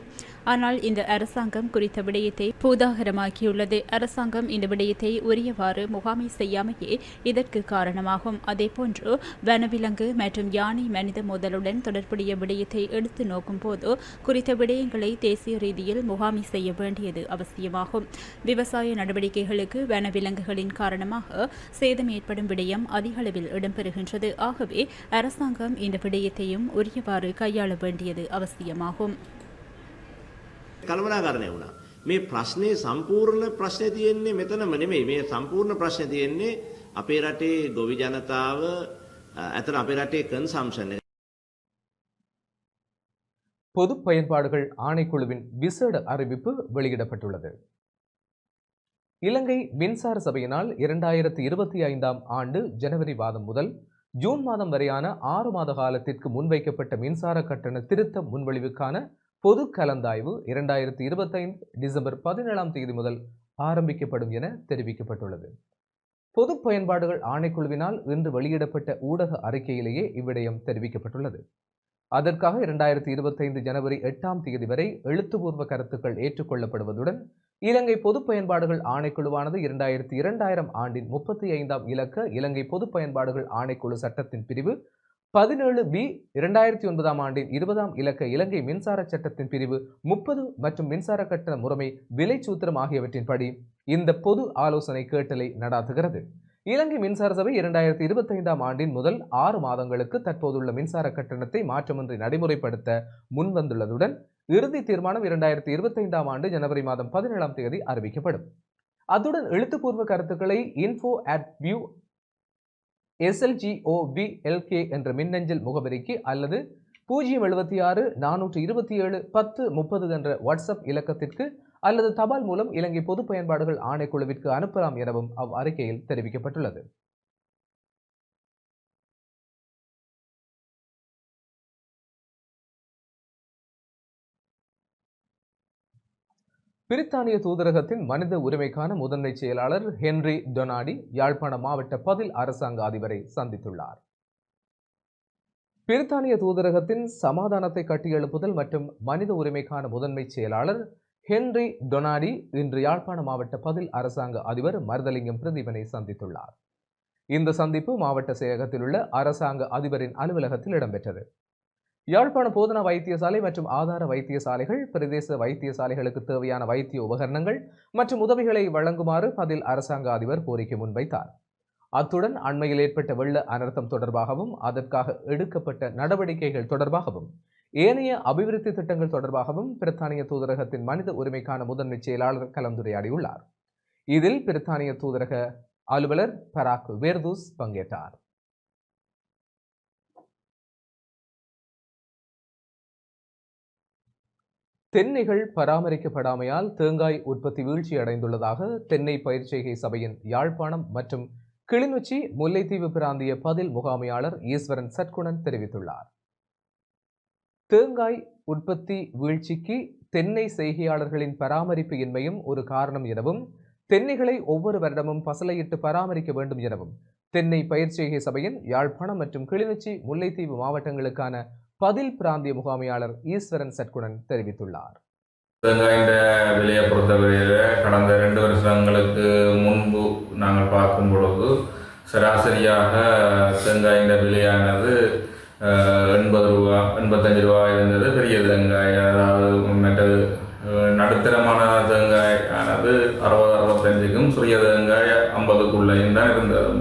ஆனால் இந்த அரசாங்கம் குறித்த விடயத்தை பூதாகரமாக்கியுள்ளது. அரசாங்கம் இந்த விடயத்தை உரியவாறு முகாமை செய்யாமையே இதற்கு காரணமாகும். அதேபோன்று வனவிலங்கு மற்றும் யானை மனித மோதலுடன் தொடர்புடைய விடயத்தை எடுத்து நோக்கும் போது குறித்த விடயங்களை தேசிய ரீதியில் முகாமை செய்ய வேண்டியது அவசியமாகும். விவசாய நடவடிக்கைகளுக்கு வனவிலங்குகளின் காரணமாக சேதம் ஏற்படும் விடயம் அதிக அளவில் இடம்பெறுகின்றது. ஆகவே அரசாங்கம் இந்த விடயத்தையும் உரியவாறு கையாள வேண்டியது அவசியமாகும். කළමනාකරණය වුණා. මේ ප්‍රශ්නේ සම්පූර්ණ ප්‍රශ්නේ තියෙන්නේ මෙතනම නෙමෙයි. මේ සම්පූර්ණ ප්‍රශ්නේ තියෙන්නේ අපේ රටේ ගොවි ජනතාව අතර අපේ රටේ කන්සම්ප්ෂන්. பொது பயன்பாடுகள் ஆணைக்குழுவின் விசேட அறிவிப்பு வெளியிடப்பட்டுள்ளது. இலங்கை மின்சார சபையினால் 2025 ஆண்டு ஜனவரி மாதம் முதல் ஜூன் மாதம் வரையான 6 மாத காலத்திற்கு முன்வைக்கப்பட்ட மின்சார கட்டண திருத்த முன்வழிவுக்கான பொது கலந்தாய்வு 2025 டிசம்பர் 17ஆம் தேதி முதல் ஆரம்பிக்கப்படும் என தெரிவிக்கப்பட்டுள்ளது. பொது பயன்பாடுகள் ஆணைக்குழுவினால் இன்று வெளியிடப்பட்ட ஊடக அறிக்கையிலேயே இவ்விடயம் தெரிவிக்கப்பட்டுள்ளது. அதற்காக 2025 ஜனவரி 8ஆம் தேதி வரை எழுத்துப்பூர்வ கருத்துக்கள் ஏற்றுக்கொள்ளப்படுவதுடன் இலங்கை பொது பயன்பாடுகள் ஆணைக்குழுவானது 2000 ஆண்டின் 35ஆம் இலக்க இலங்கை பொது பயன்பாடுகள் ஆணைக்குழு சட்டத்தின் பிரிவு 17B 2009ஆம் ஆண்டின் 20ஆம் இலக்க இலங்கை மின்சார சட்டத்தின் பிரிவு 30 மற்றும் மின்சார கட்டண முறைமை விலை சூத்திரம் ஆகியவற்றின்படி இந்த பொது ஆலோசனை கேட்டலை நடாத்துகிறது. இலங்கை மின்சார சபை 2025ஆம் ஆண்டின் முதல் 6 மாதங்களுக்கு தற்போதுள்ள மின்சார கட்டணத்தை மாற்றமின்றி நடைமுறைப்படுத்த முன்வந்துள்ளதுடன் இறுதி தீர்மானம் 2025ஆம் ஆண்டு ஜனவரி மாதம் 17ஆம் தேதி அறிவிக்கப்படும். அத்துடன் எழுத்துப்பூர்வ கருத்துக்களை info@view SLGOVLK என்ற மின்னஞ்சல் முகவரிக்கு அல்லது 076 427 10 30 என்ற வாட்ஸ்அப் இலக்கத்திற்கு அல்லது தபால் மூலம் இலங்கை பொது பயன்பாடுகள் ஆணைக்குழுவிற்கு அனுப்பலாம் எனவும் அறிக்கையில் தெரிவிக்கப்பட்டுள்ளது. பிரித்தானிய தூதரகத்தின் மனித உரிமைக்கான முதன்மை செயலாளர் ஹென்றி டொனாடி யாழ்ப்பாண மாவட்ட பதில் அரசாங்க அதிபரை சந்தித்துள்ளார். பிரித்தானிய தூதரகத்தின் சமாதானத்தை கட்டியெழுப்புதல் மற்றும் மனித உரிமைக்கான முதன்மை செயலாளர் ஹென்றி டொனாடி இன்று யாழ்ப்பாண மாவட்ட பதில் அரசாங்க அதிபர் மருதலிங்கம் பிரதீபனை சந்தித்துள்ளார். இந்த சந்திப்பு மாவட்ட செயலகத்தில் உள்ள அரசாங்க அதிபரின் அலுவலகத்தில் இடம்பெற்றது. யாழ்ப்பாண போதனா வைத்தியசாலை மற்றும் ஆதார வைத்தியசாலைகள் பிரதேச வைத்தியசாலைகளுக்கு தேவையான வைத்திய உபகரணங்கள் மற்றும் உதவிகளை வழங்குமாறு பதில் அரசாங்க அதிபர் கோரிக்கை முன்வைத்தார். அத்துடன் அண்மையில் ஏற்பட்ட வெள்ள அனர்த்தம் தொடர்பாகவும் அதற்காக எடுக்கப்பட்ட நடவடிக்கைகள் தொடர்பாகவும் ஏனைய அபிவிருத்தி திட்டங்கள் தொடர்பாகவும் பிரித்தானிய தூதரகத்தின் மனித உரிமைக்கான முதன்மை செயலாளர் கலந்துரையாடியுள்ளார். இதில் பிரித்தானிய தூதரக அலுவலர் பராக் வேர்தூஸ் பங்கேற்றார். தென்னைகள் பராமரிக்கப்படாமையால் தேங்காய் உற்பத்தி வீழ்ச்சி அடைந்துள்ளதாக தென்னை பயிர்ச்செய்கை சபையின் யாழ்ப்பாணம் மற்றும் கிளிநொச்சி முல்லைத்தீவு பிராந்திய பதில் முகாமையாளர் ஈஸ்வரன் சட்குணன் தெரிவித்துள்ளார். தேங்காய் உற்பத்தி வீழ்ச்சிக்கு தென்னை செய்கையாளர்களின் பராமரிப்பு இன்மையும் ஒரு காரணம் எனவும் தென்னைகளை ஒவ்வொரு வருடமும் பசலையிட்டு பராமரிக்க வேண்டும் எனவும் தென்னை பயிர்ச்செய்கை சபையின் யாழ்ப்பாணம் மற்றும் கிளிநொச்சி முல்லைத்தீவு மாவட்டங்களுக்கான பதில் பிராந்திய முகாமையாளர் ஈஸ்வரன் சட்குணன் தெரிவித்துள்ளார். தேங்காயின் விலையை பொறுத்தவரையில் கடந்த 2 வருஷங்களுக்கு முன்பு நாங்கள் பார்க்கும் பொழுது சராசரியாக தேங்காயின் விலையானது 80 ரூபா 85 ரூபா இருந்தது. பெரிய தேங்காய் அதாவது மற்றது நடுத்தரமான தேங்காய் ஆனது 60-65க்கும் சிறிய தேங்காய் 50க்குள்ளேயும் தான் இருந்தது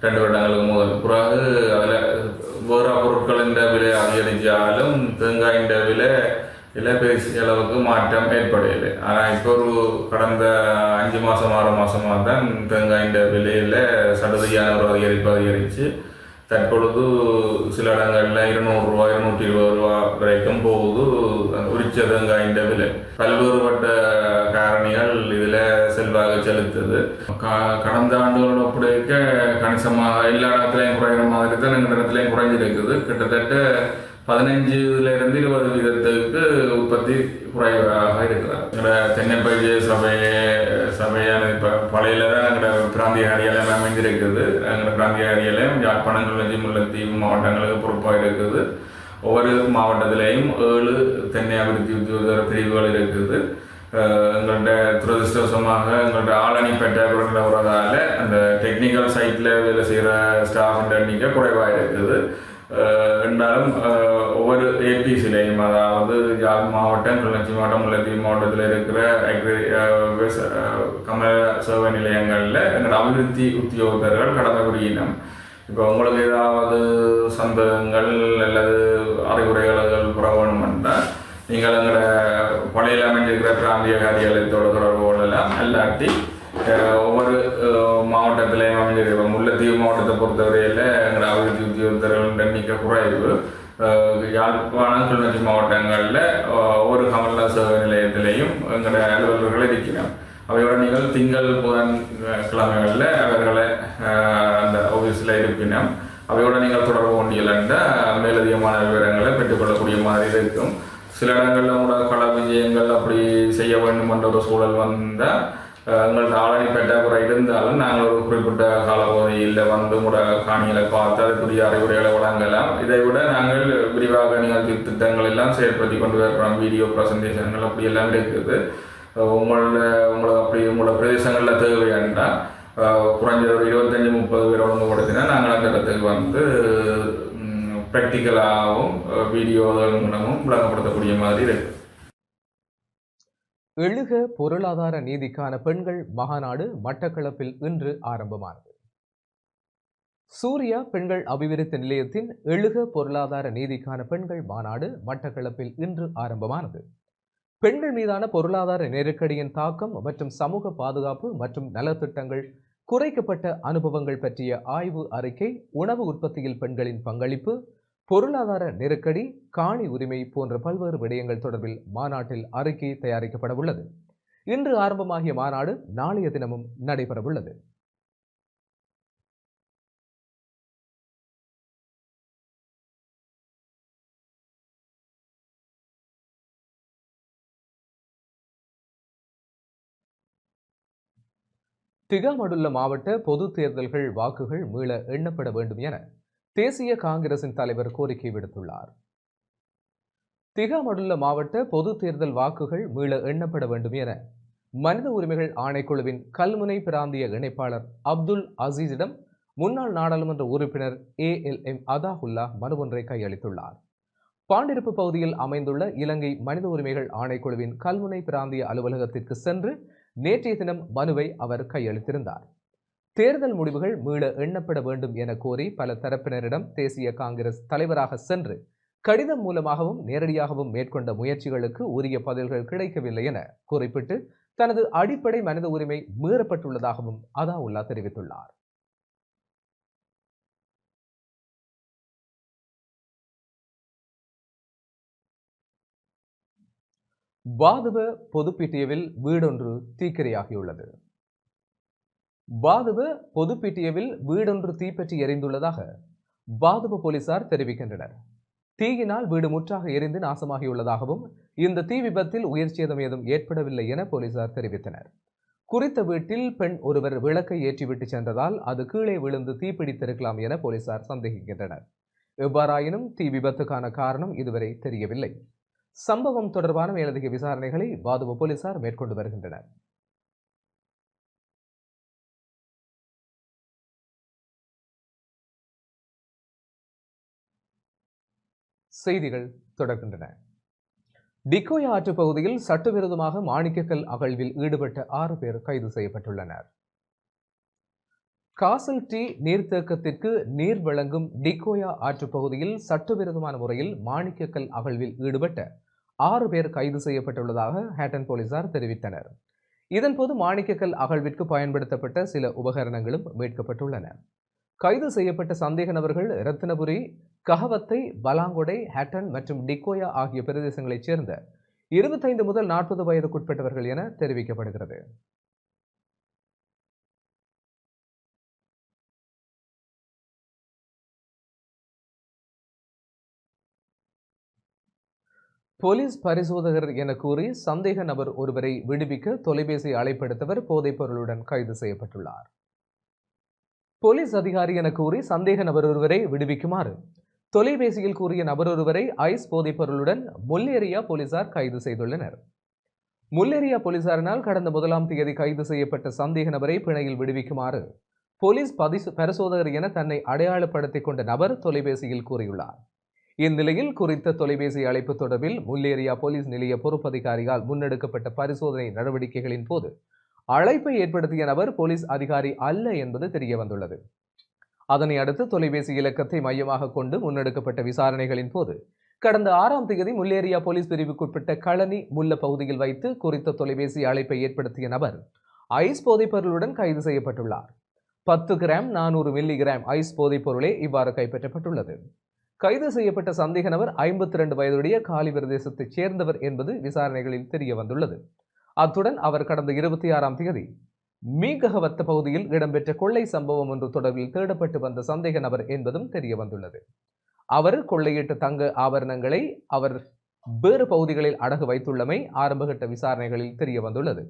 2 வருடங்களுக்கு முதல். பிறகு அதில் வேறு பொருட்களின் விலை அதிகரித்தாலும் தேங்காயின் விலை பெரிய அளவுக்கு மாற்றம் ஏற்படவில்லை. ஆனால் இப்போ ஒரு கடந்த 5 மாதம் 6 மாதமாக தான் தேங்காயின் விலையில் சடுதியான ஒரு அதிகரித்து தற்பொழுது சில இடங்களில் 200 ரூபா 220 ரூபா வரைக்கும் போகுது உரிச்ச தேங்காயின் விலை. பல்வேறுபட்ட காரணிகள் இதில் செல்வாக செலுத்துது. கடந்த ஆண்டுகளோட ஒப்படைக்க கணிசமாக எல்லா இடத்துலையும் குறைகிற மாதிரி தான் எங்கள் இடத்துலையும் குறைஞ்சிருக்குது. கிட்டத்தட்ட 15% உற்பத்தி குறைவாக இருக்கிறார். எங்களோட தென்னை பயிர் சபையான இப்போ பழையில தான் எங்களோட பிராந்திய காரியாலயம் அமைந்திருக்குது. எங்களோட பிராந்திய காரியாலயம் யாழ்ப்பாணம் கிளிநொச்சி முல்லைத்தீவு மாவட்டங்களுக்கு பொறுப்பாக இருக்குது. ஒவ்வொரு மாவட்டத்திலேயும் 7 தென்னை அபிவிருத்தி உத்தியோக பிரிவுகள் இருக்குது. எங்கள்கிட்ட துரதிருஷ்டவசமாக எங்கள்கிட்ட ஆளணி பெற்ற வரதால அந்த டெக்னிக்கல் சைட்டில் வேலை செய்கிற ஸ்டாஃப் எண்ணிக்கை குறைவாக இருக்குது. இருந்தாலும் ஒவ்வொரு ஏபிசிலையும் அதாவது யாழ் மாவட்டம் கிளிநொச்சி மாவட்டம் முல்லைத்தீவு மாவட்டத்தில் இருக்கிற கமல சேவை நிலையங்களில் எங்களோட அபிவிருத்தி உத்தியோகத்தர்கள் கடமை புரியணும். இப்போ உங்களுக்கு ஏதாவது சந்தேகங்கள் அல்லது அறிவுரைகள் பெற வேணுமென்றால் நீங்கள் எங்களோட பழையில் அமைஞ்சிருக்கிற பிராந்திய காரியாலயத்தோடு தொடர்பு கொள்ளலாம். அல்லாட்டி ஒவ்வொரு மாவட்டத்திலையும் அமைஞ்சிருக்கிற முல்லைத்தீவு மாவட்டத்தை பொறுத்தவரையில் எங்களோட அபிவிருத்தி உத்தியோகத்தர்கள் எண்ணிக்கை குறைவு. யாழ்ப்பாணம் கிளிநொச்சி மாவட்டங்களில் ஒவ்வொரு கமல சேவை நிலையத்திலையும் எங்களோட அலுவலர்கள் இருக்கிறோம். அவையோட நீங்கள் திங்கள் புதன் கிழமைகளில் அவர்களை அந்த ஆஃபீஸில் இருப்பினோம். அவையோட நீங்கள் தொடர்பு கொண்டீங்கன்னா மேலதிகமான விவரங்களை பெற்றுக்கொள்ளக்கூடிய மாதிரி இருக்கும். சில இடங்களில் கூட கள விஜயங்கள் அப்படி செய்ய வேண்டும் என்ற ஒரு சூழல் வந்தால் எங்களது ஆளணி பற்றாக்குறை இருந்தாலும் நாங்கள் ஒரு குறிப்பிட்ட காலப்பகுதியில் வந்து கூட காணிகளை பார்த்து அதுக்குரிய அறிவுரைகளை வழங்கலாம். இதை விட நாங்கள் விரிவாக நிகழ்ச்சி திட்டங்கள் எல்லாம் செயற்படுத்தி கொண்டு வருகிறோம். வீடியோ ப்ரெசன்டேஷன்கள் அப்படி எல்லாம் இருக்குது. உங்களோட பிரதேசங்களில் தேவையாண்டா குறைஞ்ச ஒரு 25-30 பேர் ஒழுங்குபடுத்தினா நாங்கள் அந்த இடத்துக்கு வந்து ப்ராக்டிக்கலாகவும் வீடியோகள் மூலமும் விளங்கப்படுத்தக்கூடிய மாதிரி இருக்கு. எழுக பொருளாதார நீதிக்கான பெண்கள் மகாநாடு மட்டக்களப்பில் இன்று ஆரம்பமானது. சூர்யா பெண்கள் அபிவிருத்தி நிலையத்தின் எழுக பொருளாதார நீதிக்கான பெண்கள் மாநாடு மட்டக்களப்பில் இன்று ஆரம்பமானது. பெண்கள் மீதான பொருளாதார நெருக்கடியின் தாக்கம் மற்றும் சமூக பாதுகாப்பு மற்றும் நலத்திட்டங்கள், குறைக்கப்பட்ட அனுபவங்கள் பற்றிய ஆய்வு அறிக்கை, உணவு உற்பத்தியில் பெண்களின் பங்களிப்பு, பொருளாதார நெருக்கடி, காணி உரிமை போன்ற பல்வேறு விடயங்கள் தொடர்பில் மாநாட்டில் அறிக்கை தயாரிக்கப்பட உள்ளது. இன்று ஆரம்பமாகிய மாநாடு நாளைய தினமும் நடைபெறவுள்ளது. திகாமடுல்ல மாவட்ட பொது தேர்தல்கள் வாக்குகள் மீள எண்ணப்பட வேண்டும் என தேசிய காங்கிரசின் தலைவர் கோரிக்கை விடுத்துள்ளார். திகாமடுல்ல மாவட்ட பொது தேர்தல் வாக்குகள் மீள எண்ணப்பட வேண்டும் என மனித உரிமைகள் ஆணைக்குழுவின் கல்முனை பிராந்திய இணைப்பாளர் அப்துல் அசீஸிடம் முன்னாள் நாடாளுமன்ற உறுப்பினர் ALM அதாஹுல்லா மனு ஒன்றை கையளித்துள்ளார். பாண்டிருப்பு பகுதியில் அமைந்துள்ள இலங்கை மனித உரிமைகள் ஆணைக்குழுவின் கல்முனை பிராந்திய அலுவலகத்திற்கு சென்று நேற்றைய தினம் மனுவை அவர் கையளித்திருந்தார். தேர்தல் முடிவுகள் மீள எண்ணப்பட வேண்டும் என கோரி பல தரப்பினரிடம் தேசிய காங்கிரஸ் தலைவராக சென்று கடிதம் மூலமாகவும் நேரடியாகவும் மேற்கொண்ட முயற்சிகளுக்கு உரிய பதில்கள் கிடைக்கவில்லை என குறிப்பிட்டு தனது அடிப்படை மனித உரிமை மீறப்பட்டுள்ளதாகவும் அதாவுல்லா தெரிவித்துள்ளார். பாதுவ பொதுப்பிட்டியவில் வீடொன்று தீக்கிரையாகியுள்ளது. பாதுவ பொதுப்பிட்டியவில் வீடொன்று தீப்பற்றி எரிந்துள்ளதாக பாதுவ போலீசார் தெரிவிக்கின்றனர். தீயினால் வீடு முற்றாக எரிந்து நாசமாகியுள்ளதாகவும் இந்த தீ விபத்தில் உயிர் சேதம் ஏதும் ஏற்படவில்லை என போலீசார் தெரிவித்தனர். குறித்த வீட்டில் பெண் ஒருவர் விளக்கை ஏற்றிவிட்டு சென்றதால் அது கீழே விழுந்து தீப்பிடித்திருக்கலாம் என போலீசார் சந்தேகிக்கின்றனர். எவ்வாறாயினும் தீ விபத்துக்கான காரணம் இதுவரை தெரியவில்லை. சம்பவம் தொடர்பான மேலதிக விசாரணைகளை பாதுவ போலீசார் மேற்கொண்டு வருகின்றனர். செய்திகள் தொடர்கின்றன. டிக்கோயா ஆற்று பகுதியில் சட்டவிரோதமாக மாணிக்கக்கல் அகழ்வில் ஈடுபட்ட 6 பேர் கைது செய்யப்பட்டுள்ளனர். காசல் டி நீர்த்தேக்கத்திற்கு நீர் வழங்கும் டிக்கோயா ஆற்று பகுதியில் சட்டவிரோதமான முறையில் மாணிக்கக்கல் அகழ்வில் ஈடுபட்ட 6 பேர் கைது செய்யப்பட்டுள்ளதாக ஹேட்டன் போலீசார் தெரிவித்தனர். இதன்போது மாணிக்கக்கல் அகழ்விற்கு பயன்படுத்தப்பட்ட சில உபகரணங்களும் மீட்கப்பட்டுள்ளன. கைது செய்யப்பட்ட சந்தேக நபர்கள் ரத்தினபுரி, கஹவத்தை, பலாங்கொடை, ஹேட்டன் மற்றும் டிக்கோயா ஆகிய பிரதேசங்களைச் சேர்ந்த 25 முதல் 40 வயதுக்குட்பட்டவர்கள் என தெரிவிக்கப்படுகிறது. போலீஸ் பரிசோதகர் என கூறி சந்தேக நபர் ஒருவரை விடுவிக்க தொலைபேசி அழைப்பெடுத்தவர் போதைப் பொருளுடன் கைது செய்யப்பட்டுள்ளார். போலீஸ் அதிகாரி என கூறி சந்தேக நபர் ஒருவரை விடுவிக்குமாறு தொலைபேசியில் கூறிய நபர் ஒருவரை ஐஸ் போதைப் பொருளுடன் முல்லேரியா போலீசார் கைது செய்துள்ளனர். முல்லேரியா போலீசாரினால் கடந்த 1ஆம் தேதி கைது செய்யப்பட்ட சந்தேக நபரை பிணையில் விடுவிக்குமாறு போலீஸ் பரிசோதகர் என தன்னை அடையாளப்படுத்திக் கொண்ட நபர் தொலைபேசியில் கூறியுள்ளார். இந்நிலையில் குறித்த தொலைபேசி அழைப்பு தொடர்பில் முல்லேரியா போலீஸ் நிலைய பொறுப்பதிகாரியால் முன்னெடுக்கப்பட்ட பரிசோதனை நடவடிக்கைகளின் போது அழைப்பை ஏற்படுத்திய நபர் போலீஸ் அதிகாரி அல்ல என்பது தெரிய வந்துள்ளது. அதனை அடுத்து தொலைபேசி இலக்கத்தை மையமாக கொண்டு முன்னெடுக்கப்பட்ட விசாரணைகளின் போது கடந்த 6ஆம் தேதி முல்லேரியா போலீஸ் பிரிவுக்குட்பட்ட களனி முல்ல பகுதியில் வைத்து குறித்த தொலைபேசி அழைப்பை ஏற்படுத்திய நபர் ஐஸ் போதைப் பொருளுடன் கைது செய்யப்பட்டுள்ளார். 10 கிராம் 400 மில்லிகிராம் ஐஸ் போதைப் பொருளே இவ்வாறு கைப்பற்றப்பட்டுள்ளது. கைது செய்யப்பட்ட சந்தேக நபர் 52 வயதுடைய காலி பிரதேசத்தைச் சேர்ந்தவர் என்பது விசாரணைகளில் தெரிய வந்துள்ளது. அத்துடன் அவர் கடந்த 26ஆம் தேதி மீகஹவத்த பகுதியில் இடம்பெற்ற கொள்ளை சம்பவம் ஒன்று தொடர்பில் தேடப்பட்டு வந்த சந்தேக நபர் என்பதும் தெரிய வந்துள்ளது. அவர் கொள்ளையிட்ட தங்க ஆபரணங்களை அவர் வேறு பகுதிகளில் அடகு வைத்துள்ளமை ஆரம்பகட்ட விசாரணைகளில் தெரிய வந்துள்ளது.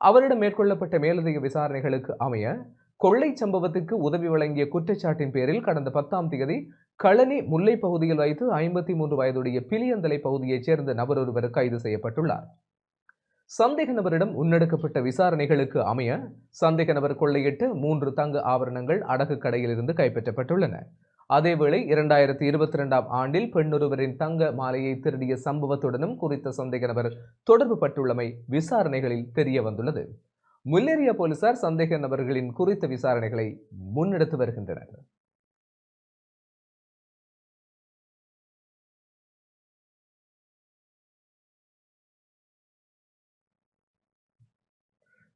அவரிடம் மேற்கொள்ளப்பட்ட மேலதிக விசாரணைகளுக்கு அமைய கொள்ளை சம்பவத்திற்கு உதவி வழங்கிய குற்றச்சாட்டின் பேரில் கடந்த 10ஆம் தேதி களனி முல்லை பகுதியில் வைத்து 53 வயதுடைய பிலியந்தலை பகுதியைச் சேர்ந்த நபர் ஒருவர் கைது செய்யப்பட்டுள்ளார். சந்தேக நபரிடம் முன்னெடுக்கப்பட்ட விசாரணைகளுக்கு அமைய சந்தேக நபர் கொள்ளையிட்டு 3 தங்க ஆபரணங்கள் அடகு கடையில் இருந்து கைப்பற்றப்பட்டுள்ளன. அதேவேளை 2022ஆம் ஆண்டில் பெண்ணொருவரின் தங்க மாலையை திருடிய சம்பவத்துடனும் குறித்த சந்தேக நபர் தொடர்பு பட்டுள்ளமை விசாரணைகளில் தெரிய வந்துள்ளது. முல்லேரியா போலீசார் சந்தேக நபர்களின் குறித்த விசாரணைகளை முன்னெடுத்து வருகின்றனர்.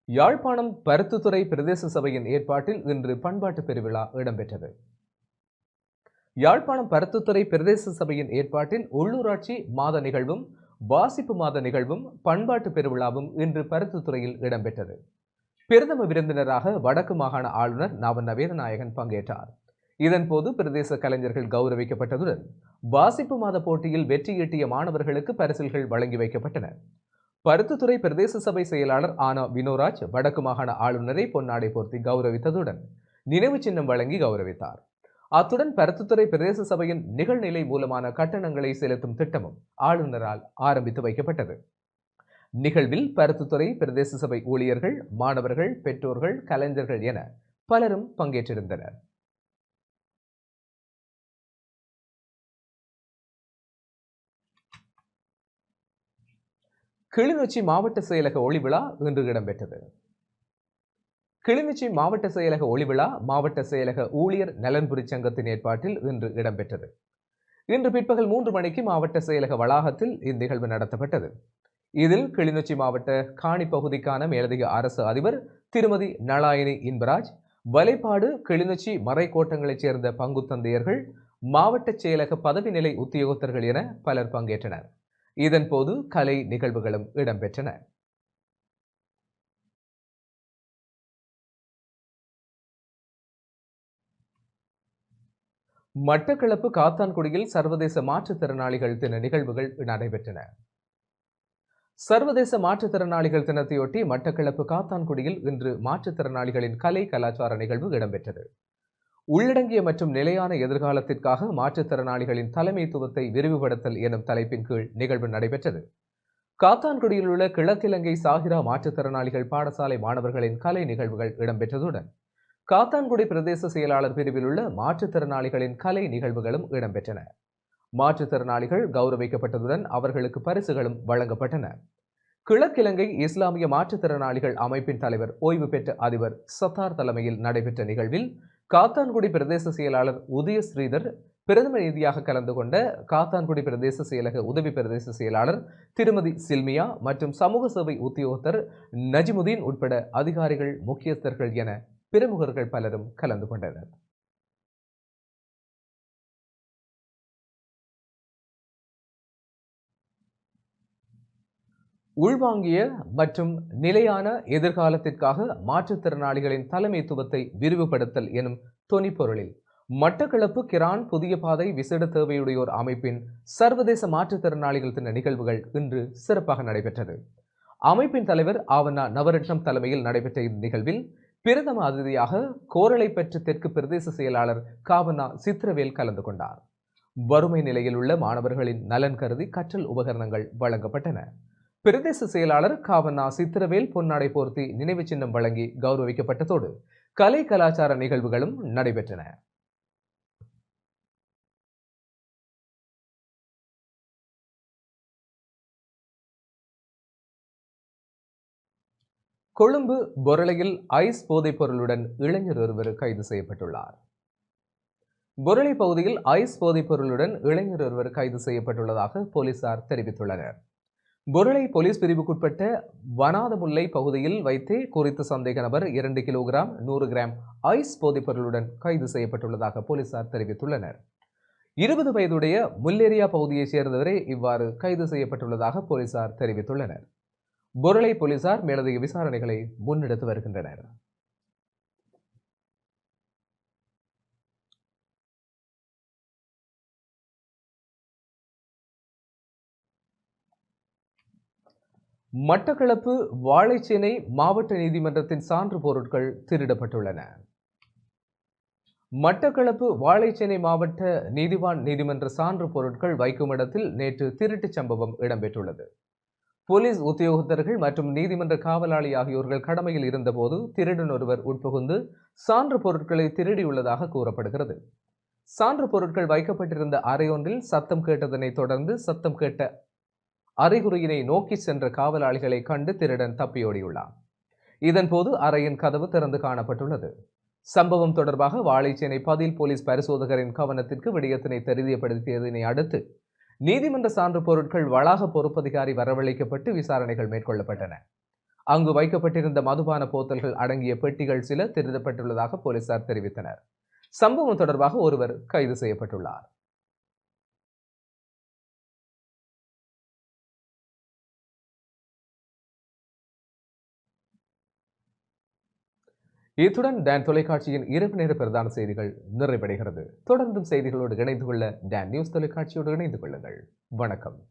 யாழ்ப்பாணம் பருத்தித்துறை பிரதேச சபையின் ஏற்பாட்டில் இன்று பண்பாட்டு பெருவிழா இடம்பெற்றது. யாழ்ப்பாணம் பருத்தித்துறை பிரதேச சபையின் ஏற்பாட்டில் உள்ளூராட்சி மாத நிகழ்வும் வாசிப்பு மாத நிகழ்வும் பண்பாட்டு பெருவிழாவும் இன்று பருத்தித்துறையில் இடம்பெற்றது. பிரதம விருந்தினராக வடக்கு மாகாண ஆளுநர் நவ வேதநாயகன் பங்கேற்றார். இதன்போது பிரதேச கலைஞர்கள் கௌரவிக்கப்பட்டதுடன் வாசிப்பு மாத போட்டியில் வெற்றியீட்டிய மாணவர்களுக்கு பரிசில்கள் வழங்கி வைக்கப்பட்டன. பருத்தித்துறை பிரதேச சபை செயலாளர் ஆனா வினோராஜ் வடக்கு மாகாண ஆளுநரை பொன்னாடை போர்த்தி கௌரவித்ததுடன் நினைவு சின்னம் வழங்கி கௌரவித்தார். அத்துடன் பருத்தித்துறை பிரதேச சபையின் நிகழ்நிலை மூலமான கட்டணங்களை செலுத்தும் திட்டமும் ஆளுநரால் ஆரம்பித்து வைக்கப்பட்டது. நிகழ்வில் பருத்தித்துறை பிரதேச சபை ஊழியர்கள், மாணவர்கள், பெற்றோர்கள், கலைஞர்கள் என பலரும் பங்கேற்றிருந்தனர். கிளிநொச்சி மாவட்ட செயலக ஒளிவிழா இன்று இடம்பெற்றது. கிளிநொச்சி மாவட்ட செயலக ஒளிவிழா மாவட்ட செயலக ஊழியர் நலன்புரி சங்கத்தின் ஏற்பாட்டில் இன்று இடம்பெற்றது. இன்று பிற்பகல் 3 மணிக்கு மாவட்ட செயலக வளாகத்தில் இந்நிகழ்வு நடத்தப்பட்டது. இதில் கிளிநொச்சி மாவட்ட காணி பகுதிக்கான மேலதிக அரசு அதிபர் திருமதி நளாயினி இன்பராஜ், வலைப்பாடு கிளிநொச்சி மறைக்கோட்டங்களைச் சேர்ந்த பங்கு தந்தையர்கள், மாவட்ட செயலக பதவி நிலை உத்தியோகத்தர்கள் என பலர் பங்கேற்றனர். இதன்போது கலை நிகழ்வுகளும் இடம்பெற்றன. மட்டக்களப்பு காத்தான்குடியில் சர்வதேச மாற்றுத்திறனாளிகள் தின நிகழ்வுகள் நடைபெற்றன. சர்வதேச மாற்றுத்திறனாளிகள் தினத்தையொட்டி மட்டக்களப்பு காத்தான்குடியில் இன்று மாற்றுத்திறனாளிகளின் கலை கலாச்சார நிகழ்வு இடம்பெற்றது. உள்ளடங்கிய மற்றும் நிலையான எதிர்காலத்திற்காக மாற்றுத்திறனாளிகளின் தலைமைத்துவத்தை விரிவுபடுத்தல் எனும் தலைப்பின் கீழ் நிகழ்வு நடைபெற்றது. காத்தான்குடியில் உள்ள கிழக்கிலங்கை சாகிரா மாற்றுத்திறனாளிகள் பாடசாலை மாணவர்களின் கலை நிகழ்வுகள் இடம்பெற்றதுடன் காத்தான்குடி பிரதேச செயலாளர் பிரிவில் உள்ள மாற்றுத்திறனாளிகளின் கலை நிகழ்வுகளும் இடம்பெற்றன. மாற்றுத்திறனாளிகள் கௌரவிக்கப்பட்டதுடன் அவர்களுக்கு பரிசுகளும் வழங்கப்பட்டன. கிழக்கிலங்கை இஸ்லாமிய மாற்றுத்திறனாளிகள் அமைப்பின் தலைவர் ஓய்வு பெற்ற அதிபர் சத்தார் தலைமையில் நடைபெற்ற நிகழ்வில் காத்தான்குடி பிரதேச செயலாளர் உதய ஸ்ரீதர் பிரதம நீதியாக கலந்து கொண்ட காத்தான்குடி பிரதேச செயலக உதவி பிரதேச செயலாளர் திருமதி சில்மியா மற்றும் சமூக சேவை உத்தியோகத்தர் நஜிமுதீன் உட்பட அதிகாரிகள், முக்கியஸ்தர்கள் என பிரமுகர்கள் பலரும் கலந்து கொண்டனர். உள்வாங்கிய மற்றும் நிலையான எதிர்காலத்திற்காக மாற்றுத்திறனாளிகளின் தலைமைத்துவத்தை விரிவுபடுத்தல் எனும் தொனிப்பொருளில் மட்டக்களப்பு கிரான் புதிய பாதை விசேட தேவையுடையோர் அமைப்பின் சர்வதேச மாற்றுத்திறனாளிகள் தின நிகழ்வுகள் இன்று சிறப்பாக நடைபெற்றது. அமைப்பின் தலைவர் ஆவண்ணா நவரட்னம் தலைமையில் நடைபெற்ற இந்நிகழ்வில் பிரதம அதிதியாக கோரளைப்பற்று தெற்கு பிரதேச செயலாளர் காவண்ணா சித்திரவேல் கலந்து கொண்டார். வறுமை நிலையில் உள்ள மாணவர்களின் நலன் கருதி கற்றல் உபகரணங்கள் வழங்கப்பட்டன. பிரதேச செயலாளர் காவண்ணா சித்திரவேல் பொன்னாடை போர்த்தி நினைவு சின்னம் வழங்கி கௌரவிக்கப்பட்டதோடு கலை கலாச்சார நிகழ்வுகளும் நடைபெற்றன. கொழும்பு பொரளையில் ஐஸ் போதைப் பொருளுடன் இளைஞர் ஒருவர் கைது செய்யப்பட்டுள்ளார். பொரளை பகுதியில் ஐஸ் போதைப் பொருளுடன் இளைஞர் ஒருவர் கைது செய்யப்பட்டுள்ளதாக போலீசார் தெரிவித்துள்ளனர். பொரளை போலீஸ் பிரிவுக்குட்பட்ட வனாதமுல்லை பகுதியில் வைத்தே குறித்த சந்தேக நபர் 2 கிலோகிராம் 100 கிராம் ஐஸ் போதைப் பொருளுடன் கைது செய்யப்பட்டுள்ளதாக போலீசார் தெரிவித்துள்ளனர். 20 வயதுடைய முல்லேரியா பகுதியைச் சேர்ந்தவரே இவ்வாறு கைது செய்யப்பட்டுள்ளதாக போலீசார் தெரிவித்துள்ளனர். பொரளை போலீசார் மேலதிக விசாரணைகளை முன்னெடுத்து வருகின்றனர். மட்டக்களப்பு வாழைச்சேனை மாவட்ட நீதிமன்றத்தின் சான்று பொருட்கள் திருடப்பட்டுள்ளன. மட்டக்களப்பு வாழைச்சேனை மாவட்ட நீதிவான் நீதிமன்ற சான்று பொருட்கள் வைக்கும் இடத்தில் நேற்று திருட்டுச் சம்பவம் இடம்பெற்றுள்ளது. போலீஸ் உத்தியோகத்தர்கள் மற்றும் நீதிமன்ற காவலாளி ஆகியோர்கள் கடமையில் இருந்தபோது திருடன் ஒருவர் உட்புகுந்து சான்று பொருட்களை திருடியுள்ளதாக கூறப்படுகிறது. சான்று பொருட்கள் வைக்கப்பட்டிருந்த அறையொன்றில் சத்தம் கேட்டதனை தொடர்ந்து சத்தம் கேட்ட அறிகுறியினை நோக்கி சென்ற காவலாளிகளை கண்டு திருடன் தப்பியோடியுள்ளார். இதன்போது அறையின் கதவு திறந்து காணப்பட்டுள்ளது. சம்பவம் தொடர்பாக வாழைச்சேனை பதில் போலீஸ் பரிசோதகரின் கவனத்திற்கு விடயத்தினை தெரியப்படுத்தியதனை அடுத்து நீதிமன்ற சான்று பொருட்கள் வளாக பொறுப்பதிகாரி வரவழைக்கப்பட்டு விசாரணைகள் மேற்கொள்ளப்பட்டன. அங்கு வைக்கப்பட்டிருந்த மதுபான போத்தல்கள் அடங்கிய பெட்டிகள் சில திருடப்பட்டுள்ளதாக போலீசார் தெரிவித்தனர். சம்பவம் தொடர்பாக ஒருவர் கைது செய்யப்பட்டுள்ளார். இத்துடன் டான் தொலைக்காட்சியின் இரவு நேர பிரதான செய்திகள் நிறைவடைகிறது. தொடர்ந்தும் செய்திகளோடு இணைந்து கொள்ள டான் நியூஸ் தொலைக்காட்சியோடு இணைந்து கொள்ளுங்கள். வணக்கம்.